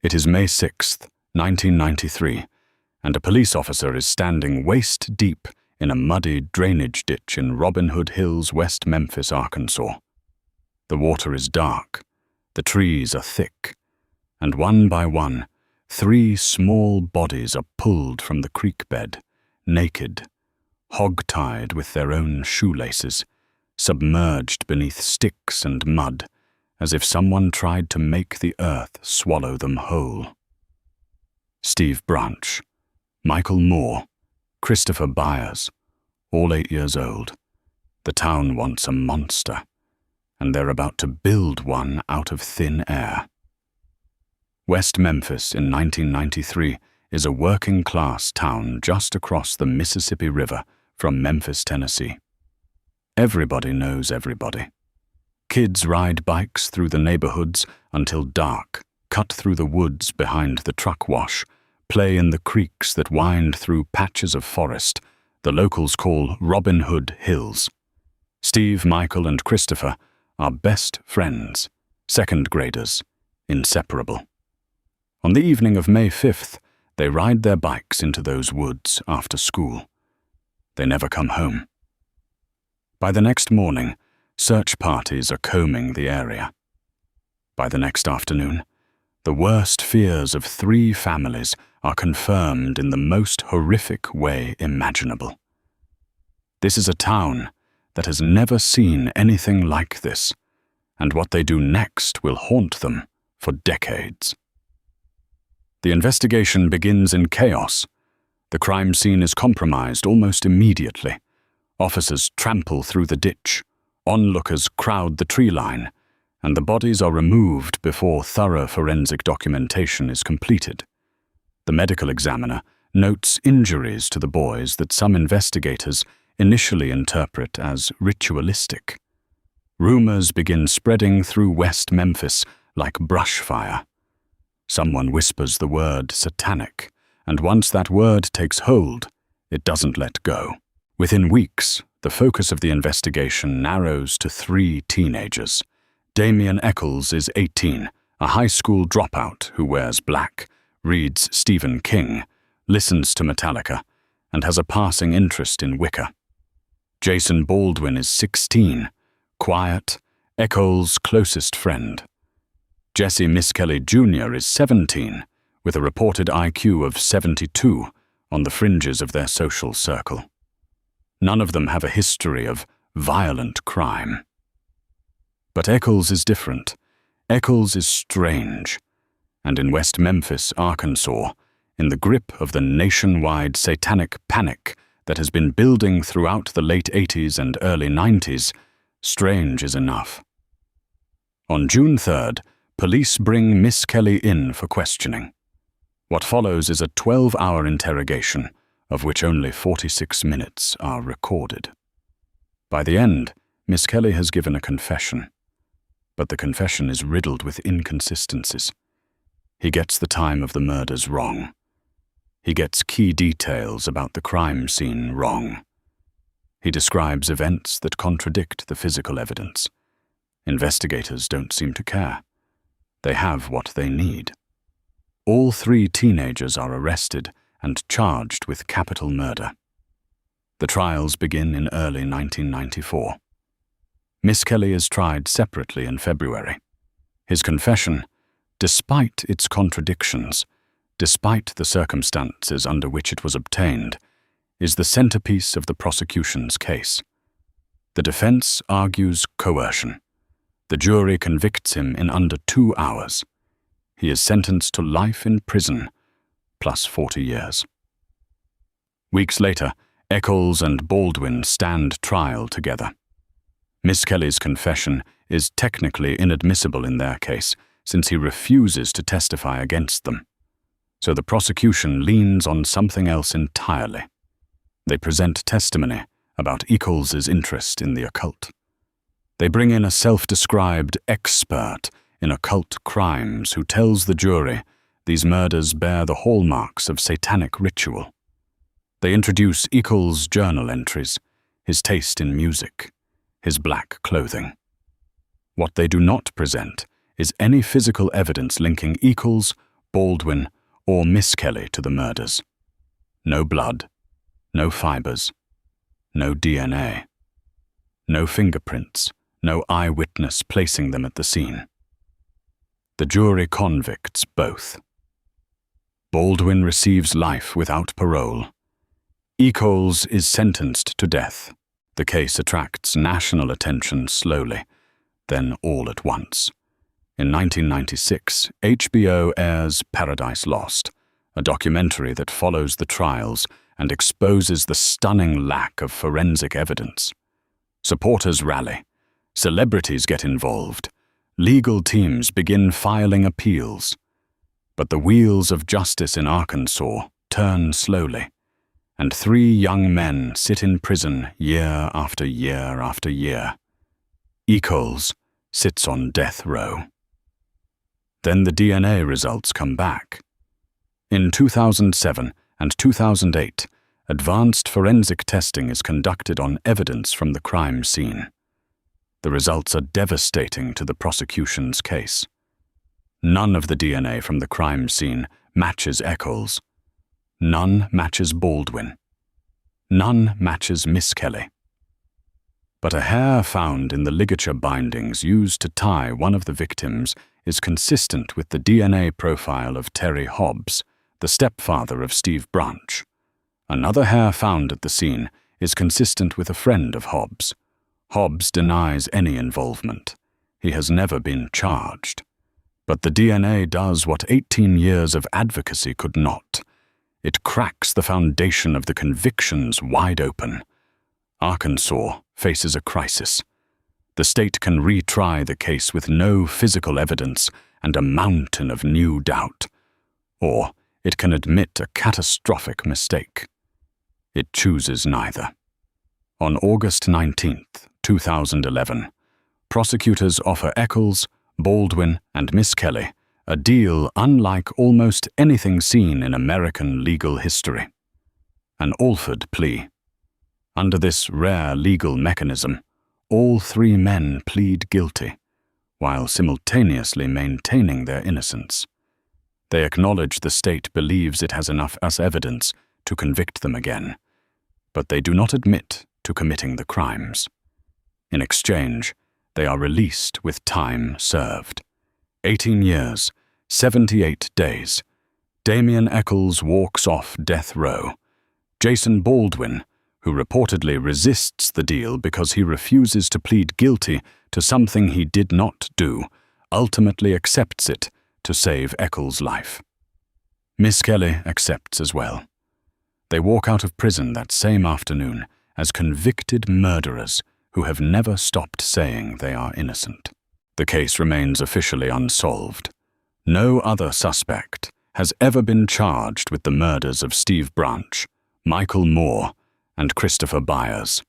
It is May 6th, 1993, and a police officer is standing waist-deep in a muddy drainage ditch in Robin Hood Hills, West Memphis, Arkansas. The water is dark, the trees are thick, and one by one, 3 small bodies are pulled from the creek bed, naked, hog-tied with their own shoelaces, submerged beneath sticks and mud, as if someone tried to make the earth swallow them whole. Steve Branch, Michael Moore, Christopher Byers, all 8 years old. The town wants a monster, and they're about to build one out of thin air. West Memphis in 1993 is a working-class town just across the Mississippi River from Memphis, Tennessee. Everybody knows everybody. Kids ride bikes through the neighborhoods until dark, cut through the woods behind the truck wash, play in the creeks that wind through patches of forest the locals call Robin Hood Hills. Steve, Michael, and Christopher are best friends, second graders, inseparable. On the evening of May 5th, they ride their bikes into those woods after school. They never come home. By the next morning, search parties are combing the area. By the next afternoon, the worst fears of 3 families are confirmed in the most horrific way imaginable. This is a town that has never seen anything like this, and what they do next will haunt them for decades. The investigation begins in chaos. The crime scene is compromised almost immediately. Officers trample through the ditch, onlookers crowd the tree line, and the bodies are removed before thorough forensic documentation is completed. The medical examiner notes injuries to the boys that some investigators initially interpret as ritualistic. Rumors begin spreading through West Memphis like brush fire. Someone whispers the word satanic, and once that word takes hold, it doesn't let go. Within weeks, the focus of the investigation narrows to 3 teenagers. Damian Eccles is 18, a high school dropout who wears black, reads Stephen King, listens to Metallica, and has a passing interest in Wicca. Jason Baldwin is 16, quiet, Eccles' closest friend. Jesse Miskelly Jr. is 17, with a reported IQ of 72 on the fringes of their social circle. None of them have a history of violent crime. But Eccles is different. Eccles is strange. And in West Memphis, Arkansas, in the grip of the nationwide satanic panic that has been building throughout the late 80s and early 90s, strange is enough. On June 3rd, police bring Miss Kelly in for questioning. What follows is a 12-hour interrogation, of which only 46 minutes are recorded. By the end, Miss Kelly has given a confession. But the confession is riddled with inconsistencies. He gets the time of the murders wrong. He gets key details about the crime scene wrong. He describes events that contradict the physical evidence. Investigators don't seem to care. They have what they need. All 3 teenagers are arrested and charged with capital murder. The trials begin in early 1994. Miss Kelly is tried separately in February. His confession, despite its contradictions, despite the circumstances under which it was obtained, is the centerpiece of the prosecution's case. The defense argues coercion. The jury convicts him in under 2 hours. He is sentenced to life in prison, plus 40 years. Weeks later, Eccles and Baldwin stand trial together. Miss Kelly's confession is technically inadmissible in their case, since he refuses to testify against them. So the prosecution leans on something else entirely. They present testimony about Eccles' interest in the occult. They bring in a self-described expert in occult crimes who tells the jury these murders bear the hallmarks of satanic ritual. They introduce Eccles' journal entries, his taste in music, his black clothing. What they do not present is any physical evidence linking Eccles Baldwin, or Miss Kelly to the murders. No blood, no fibers, no DNA, no fingerprints, no eyewitness placing them at the scene. The jury convicts both. Baldwin receives life without parole. Echols is sentenced to death. The case attracts national attention slowly, then all at once. In 1996, HBO airs Paradise Lost, a documentary that follows the trials and exposes the stunning lack of forensic evidence. Supporters rally, celebrities get involved, legal teams begin filing appeals. But the wheels of justice in Arkansas turn slowly, and 3 young men sit in prison year after year after year. Echols sits on death row. Then the DNA results come back. In 2007 and 2008, advanced forensic testing is conducted on evidence from the crime scene. The results are devastating to the prosecution's case. None of the DNA from the crime scene matches Echols. None matches Baldwin. None matches Miss Kelly. But a hair found in the ligature bindings used to tie one of the victims is consistent with the DNA profile of Terry Hobbs, the stepfather of Steve Branch. Another hair found at the scene is consistent with a friend of Hobbs. Hobbs denies any involvement. He has never been charged. But the DNA does what 18 years of advocacy could not. It cracks the foundation of the convictions wide open. Arkansas faces a crisis. The state can retry the case with no physical evidence and a mountain of new doubt. Or it can admit a catastrophic mistake. It chooses neither. On August 19, 2011, prosecutors offer Echols, Baldwin, and Miss Kelly a deal unlike almost anything seen in American legal history. An Alford plea. Under this rare legal mechanism, all 3 men plead guilty, while simultaneously maintaining their innocence. They acknowledge the state believes it has enough evidence to convict them again, but they do not admit to committing the crimes. In exchange, they are released with time served. 18 years, 78 days. Damian Echols walks off death row. Jason Baldwin, who reportedly resists the deal because he refuses to plead guilty to something he did not do, ultimately accepts it to save Echols' life. Miss Kelly accepts as well. They walk out of prison that same afternoon as convicted murderers who have never stopped saying they are innocent. The case remains officially unsolved. No other suspect has ever been charged with the murders of Steve Branch, Michael Moore, and Christopher Byers.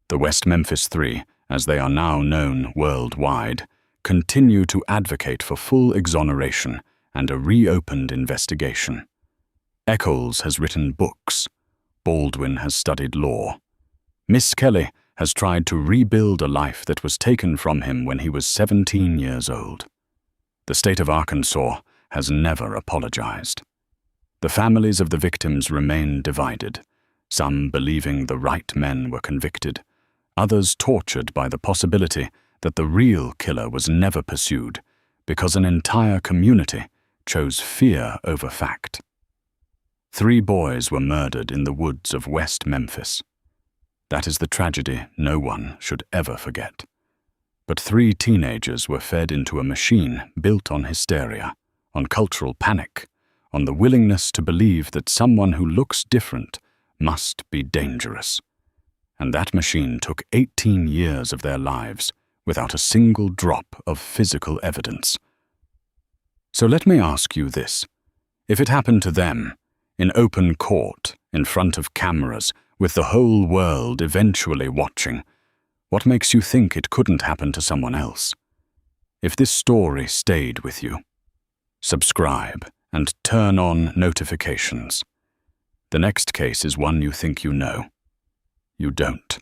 The West Memphis Three, as they are now known worldwide, continue to advocate for full exoneration and a reopened investigation. Echols has written books. Baldwin has studied law. Miss Kelly has tried to rebuild a life that was taken from him when he was 17 years old. The state of Arkansas has never apologized. The families of the victims remain divided, some believing the right men were convicted, others tortured by the possibility that the real killer was never pursued because an entire community chose fear over fact. 3 boys were murdered in the woods of West Memphis. That is the tragedy no one should ever forget. But 3 teenagers were fed into a machine built on hysteria, on cultural panic, on the willingness to believe that someone who looks different must be dangerous. And that machine took 18 years of their lives without a single drop of physical evidence. So let me ask you this. If it happened to them, in open court, in front of cameras, with the whole world eventually watching, what makes you think it couldn't happen to someone else? If this story stayed with you, subscribe and turn on notifications. The next case is one you think you know. You don't.